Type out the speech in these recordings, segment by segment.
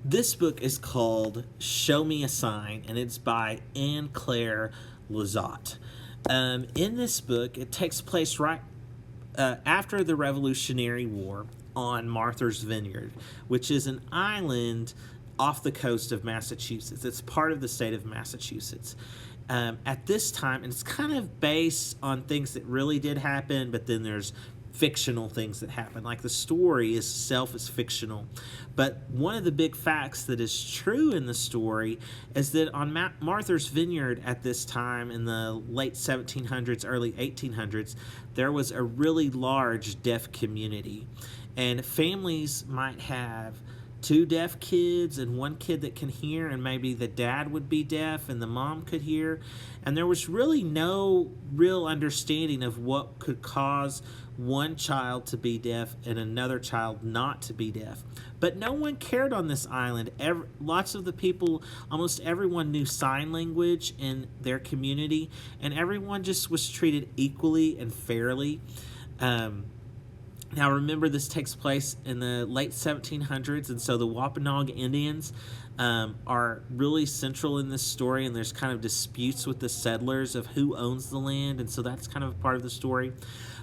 This book is called Show Me a Sign, and it's by Anne Claire Lizotte. In this book, it takes place right after the Revolutionary War on Martha's Vineyard, which is an island off the coast of Massachusetts. It's part of the state of Massachusetts. At this time, and it's kind of based on things that really did happen, but then there's fictional things that happen. Like the story itself is fictional. But one of the big facts that is true in the story is that on Martha's Vineyard at this time in the late 1700s, early 1800s, there was a really large deaf community. And families might have 2 deaf kids and 1 kid that can hear, and maybe the dad would be deaf and the mom could hear. And there was really no real understanding of what could cause one child to be deaf and another child not to be deaf. But no one cared on this island. Lots of the people, almost everyone knew sign language in their community, and everyone just was treated equally and fairly. Now remember, this takes place in the late 1700s, and so the Wampanoag Indians are really central in this story, and there's kind of disputes with the settlers of who owns the land, and so that's kind of a part of the story.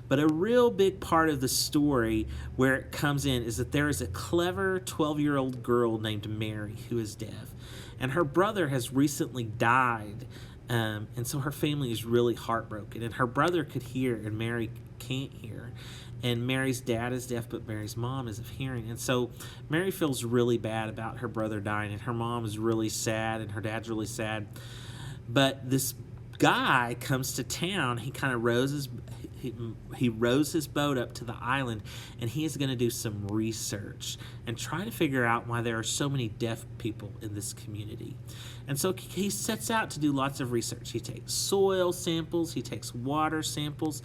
But a real big part of the story where it comes in is that there is a clever 12-year-old girl named Mary who is deaf, and her brother has recently died, and so her family is really heartbroken, and her brother could hear and Mary can't hear. And Mary's dad is deaf, but Mary's mom is of hearing. And so Mary feels really bad about her brother dying, and her mom is really sad, and her dad's really sad. But this guy comes to town. He kind of rows his boat up to the island, and he is going to do some research and try to figure out why there are so many deaf people in this community. And so he sets out to do lots of research. He takes soil samples, he takes water samples,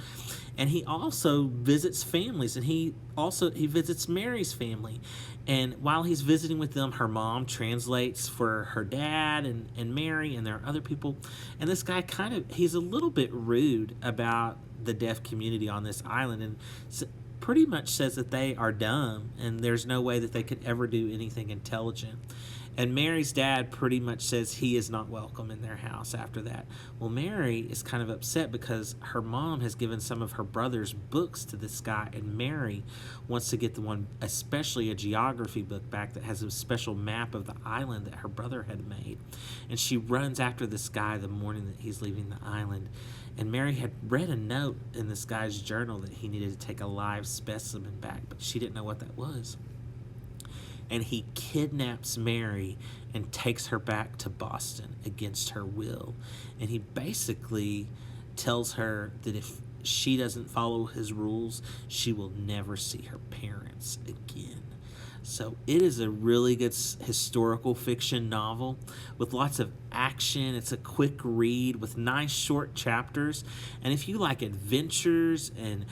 and he also visits families, and he visits Mary's family. And while he's visiting with them, her mom translates for her dad and Mary, and there are other people. And this guy he's a little bit rude about the deaf community on this island, and pretty much says that they are dumb and there's no way that they could ever do anything intelligent. And Mary's dad pretty much says he is not welcome in their house after that. Well, Mary is kind of upset because her mom has given some of her brother's books to this guy, and Mary wants to get the one, especially a geography book back that has a special map of the island that her brother had made. And she runs after this guy the morning that he's leaving the island. And Mary had read a note in this guy's journal that he needed to take a live specimen back, but she didn't know what that was. And he kidnaps Mary and takes her back to Boston against her will. And he basically tells her that if she doesn't follow his rules, she will never see her parents again. So it is a really good historical fiction novel with lots of action. It's a quick read with nice short chapters. And if you like adventures and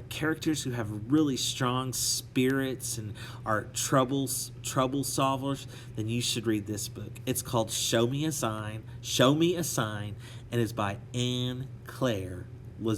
characters who have really strong spirits and are trouble solvers, then you should read this book. It's called Show Me a Sign, and it's by Anne Claire Lizotte.